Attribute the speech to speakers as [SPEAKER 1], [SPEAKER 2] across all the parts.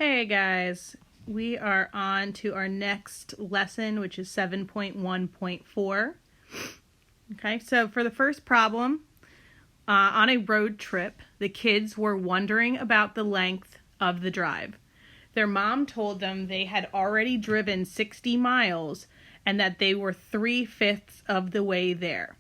[SPEAKER 1] Hey guys, we are on to our next lesson, which is 7.1.4. Okay, so for the first problem, on a road trip, the kids were wondering about the length of the drive. Their mom told them they had already driven 60 miles and that they were 3/5 of the way there.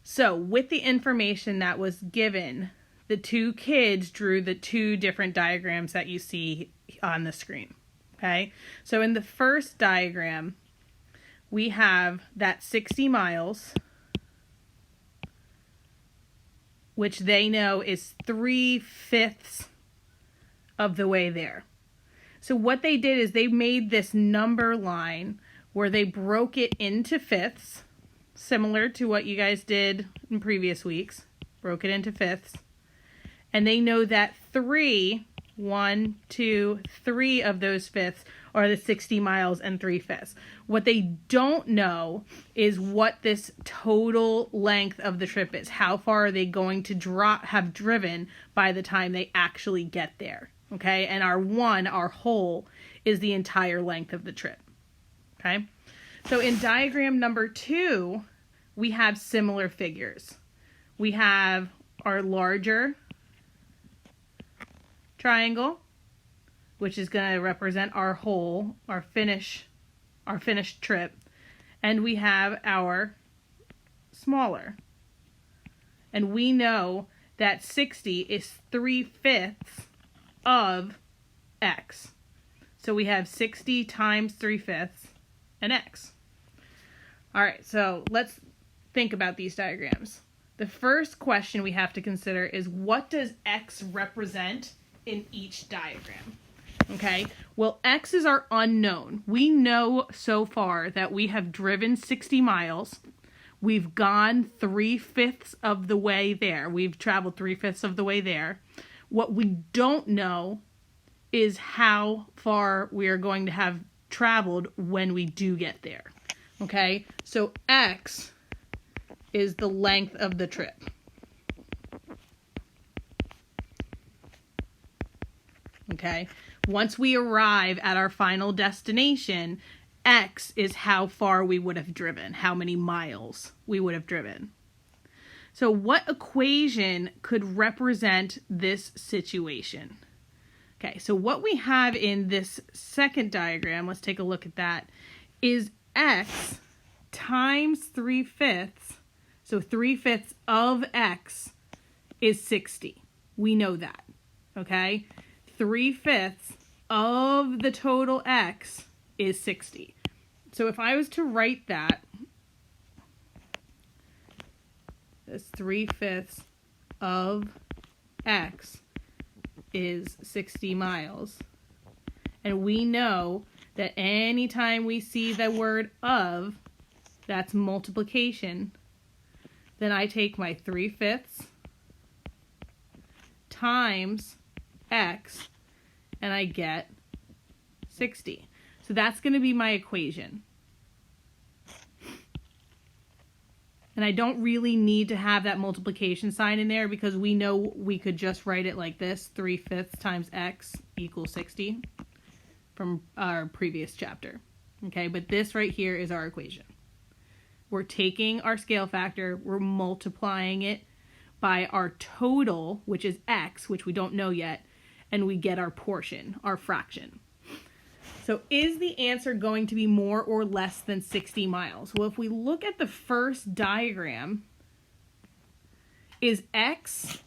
[SPEAKER 1] So with the information that was given, the two kids drew the two different diagrams that you see on the screen. Okay, so in the first diagram, we have that 60 miles, which they know is 3/5 of the way there. So what they did is they made this number line where they broke it into fifths, similar to what you guys did in previous weeks. Broke it into fifths. And they know that 3 of those fifths are the 60 miles and 3/5. What they don't know is what this total length of the trip is. How far are they going to have driven by the time they actually get there? Okay, and our whole, is the entire length of the trip. Okay, so in diagram number 2, we have similar figures. We have our larger triangle, which is going to represent our whole, our finished trip, and we have our smaller. And we know that 60 is 3/5 of x. So we have 60 times 3/5 and x. All right, so let's think about these diagrams. The first question we have to consider is, what does x represent in each diagram? Okay, well, x is our unknown. We know so far that we have driven 60 miles. We've gone 3/5 of the way there. We've traveled 3/5 of the way there. What we don't know is how far we are going to have traveled when we do get there. Okay, so x is the length of the trip. Okay, once we arrive at our final destination, x is how far we would have driven, how many miles we would have driven. So what equation could represent this situation? Okay, so what we have in this second diagram, let's take a look at that, is x times 3/5. So 3/5 of x is 60. We know that, okay? 3/5 of the total x is 60. So if I was to write that, as 3/5 of x is 60 miles. And we know that anytime we see the word of, that's multiplication. Then I take my 3/5 times x and I get 60. So that's going to be my equation. And I don't really need to have that multiplication sign in there because we know we could just write it like this, 3/5 times x equals 60 from our previous chapter. Okay, but this right here is our equation. We're taking our scale factor, we're multiplying it by our total, which is x, which we don't know yet, and we get our portion, our fraction. So is the answer going to be more or less than 60 miles? Well, if we look at the first diagram, is x,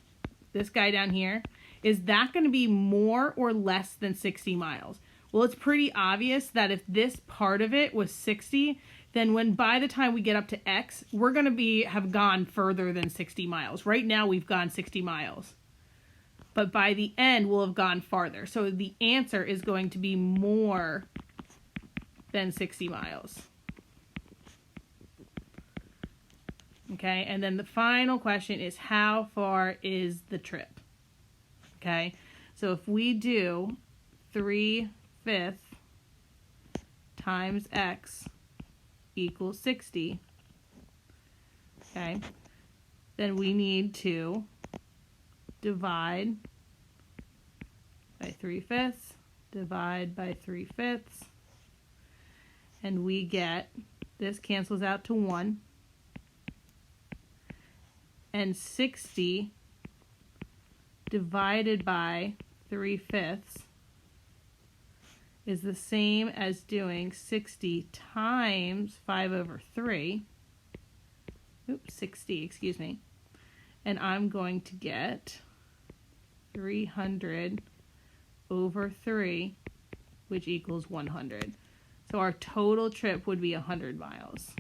[SPEAKER 1] this guy down here, is that going to be more or less than 60 miles? Well, it's pretty obvious that if this part of it was 60, then by the time we get up to x, we're going to have gone further than 60 miles. Right now we've gone 60 miles. But by the end, we'll have gone farther. So the answer is going to be more than 60 miles. Okay, and then the final question is, how far is the trip? Okay, so if we do 3/5 times x equals 60, okay, then we need to divide by 3/5 divide by 3/5. And we get, this cancels out to 1. And 60 divided by 3/5 is the same as doing 60 times 5/3. Oops, 60, excuse me. And I'm going to get 300/3, which equals 100. So our total trip would be 100 miles.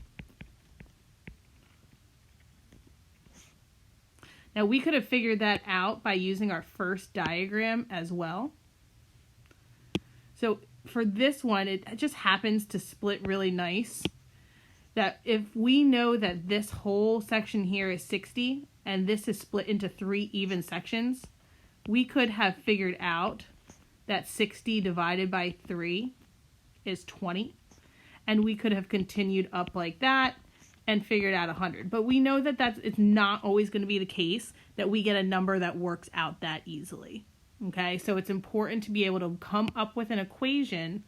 [SPEAKER 1] Now we could have figured that out by using our first diagram as well. So for this one, it just happens to split really nice. That if we know that this whole section here is 60 and this is split into 3 even sections, we could have figured out that 60 divided by 3 is 20. And we could have continued up like that and figured out 100. But we know that it's not always going to be the case that we get a number that works out that easily. Okay, so it's important to be able to come up with an equation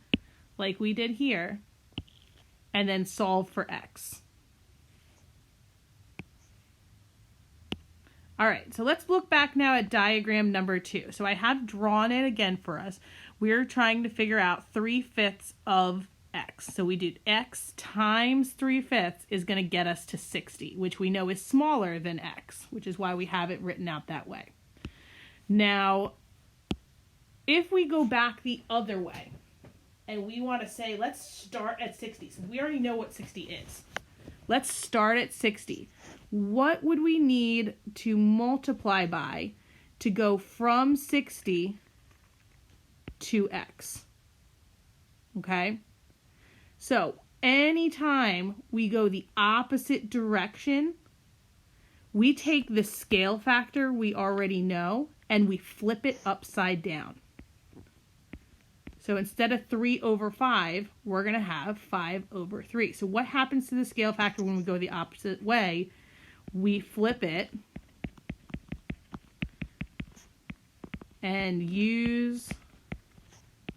[SPEAKER 1] like we did here and then solve for x. All right, so let's look back now at diagram number 2. So I have drawn it again for us. We're trying to figure out 3/5 of x. So we did x times 3/5 is going to get us to 60, which we know is smaller than x, which is why we have it written out that way. Now, if we go back the other way, and we want to say, let's start at 60. So we already know what 60 is. Let's start at 60. What would we need to multiply by to go from 60 to x? Okay? So anytime we go the opposite direction, we take the scale factor we already know and we flip it upside down. So instead of 3/5, we're going to have 5/3. So what happens to the scale factor when we go the opposite way? We flip it and use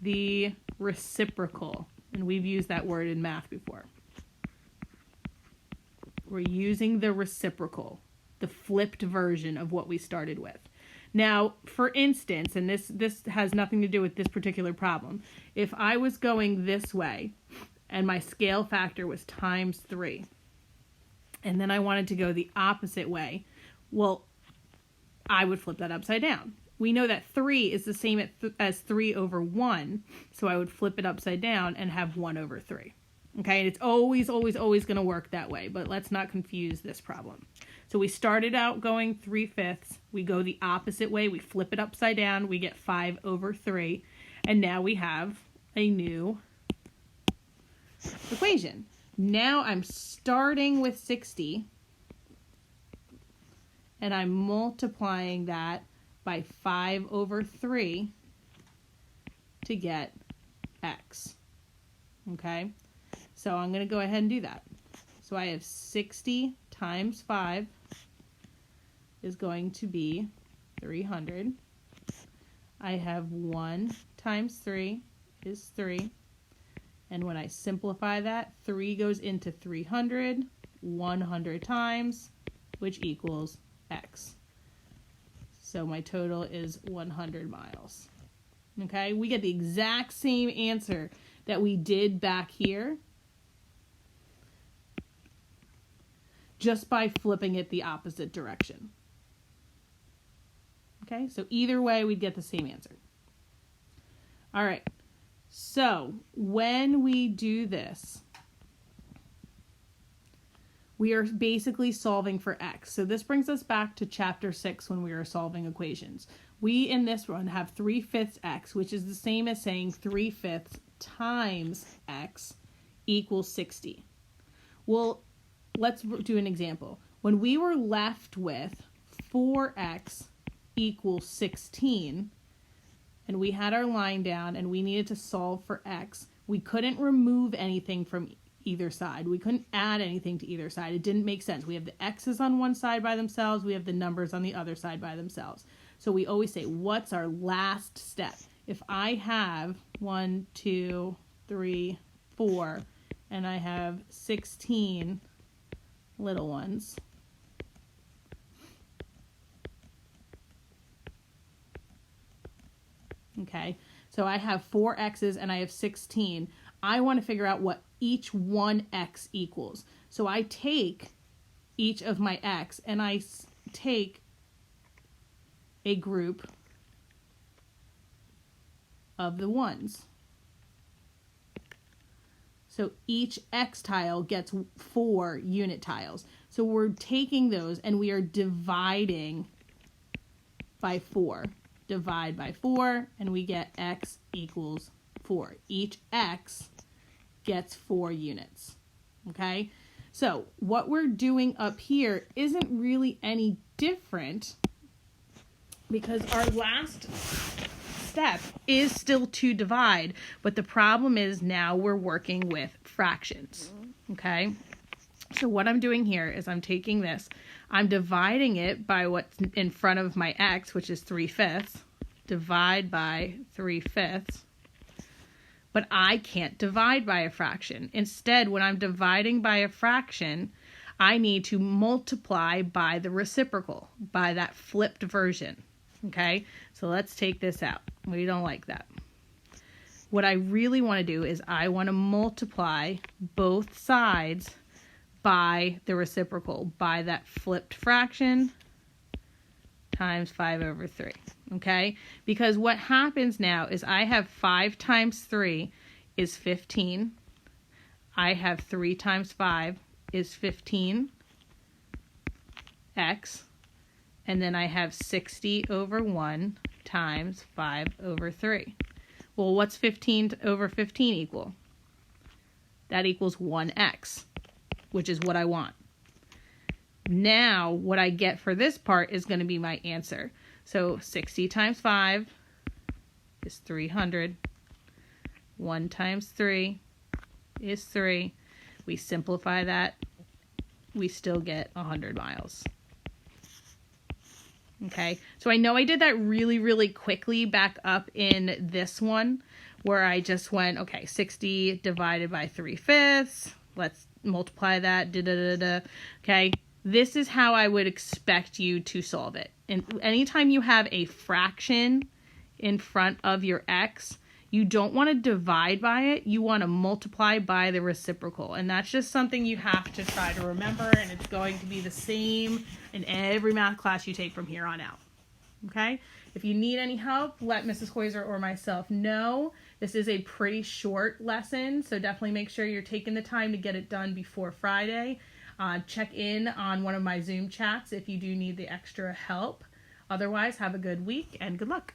[SPEAKER 1] the reciprocal. And we've used that word in math before. We're using the reciprocal, the flipped version of what we started with. Now, for instance, and this has nothing to do with this particular problem, if I was going this way and my scale factor was times 3, and then I wanted to go the opposite way, well, I would flip that upside down. We know that 3 is the same as 3/1, so I would flip it upside down and have 1/3. Okay, and it's always going to work that way, but let's not confuse this problem. So we started out going 3/5, we go the opposite way, we flip it upside down, we get 5/3, and now we have a new equation. Now I'm starting with 60, and I'm multiplying that by 5/3 to get x. Okay, so I'm going to go ahead and do that. So I have 60 times 5 is going to be 300. I have 1 times 3 is 3. And when I simplify that, 3 goes into 300, 100 times, which equals x. So my total is 100 miles. Okay, we get the exact same answer that we did back here, just by flipping it the opposite direction. Okay, so either way, we'd get the same answer. All right, so when we do this, we are basically solving for x. So this brings us back to chapter 6 when we were solving equations. We, in this one, have 3/5 x, which is the same as saying 3/5 times x equals 60. Well, let's do an example. When we were left with 4x equals 16, and we had our line down and we needed to solve for x, we couldn't remove anything from either side. We couldn't add anything to either side. It didn't make sense. We have the x's on one side by themselves. We have the numbers on the other side by themselves. So we always say, what's our last step? if I have 1, 2, 3, 4, and I have 16 little ones, okay, so I have 4 x's and I have 16. I want to figure out what each one x equals. So I take each of my x and I take a group of the ones. So each x tile gets 4 unit tiles. So we're taking those and we are dividing by 4. Divide by 4 and we get x equals 4. Each x gets 4 units. Okay? So what we're doing up here isn't really any different because our last step is still to divide, but the problem is now we're working with fractions. Okay? So what I'm doing here is I'm taking this, I'm dividing it by what's in front of my x, which is 3/5. Divide by 3/5. But I can't divide by a fraction. Instead, when I'm dividing by a fraction, I need to multiply by the reciprocal, by that flipped version. Okay? So let's take this out. We don't like that. What I really want to do is I want to multiply both sides by the reciprocal, by that flipped fraction times 5/3. Okay? Because what happens now is I have 5 times 3 is 15. I have 3 times 5 is 15x. And then I have 60/1 times 5/3. Well, what's 15/15 equal? That equals 1x, which is what I want. Now, what I get for this part is going to be my answer. So 60 times 5 is 300. 1 times 3 is 3. We simplify that. We still get 100 miles. Okay, so I know I did that really, really quickly back up in this one where I just went, okay, 60 divided by 3/5. Let's multiply that. Okay, this is how I would expect you to solve it. And anytime you have a fraction in front of your x, you don't want to divide by it. You want to multiply by the reciprocal. And that's just something you have to try to remember. And it's going to be the same in every math class you take from here on out. Okay? If you need any help, let Mrs. Hoyser or myself know. This is a pretty short lesson, so definitely make sure you're taking the time to get it done before Friday. Check in on one of my Zoom chats if you do need the extra help. Otherwise, have a good week and good luck.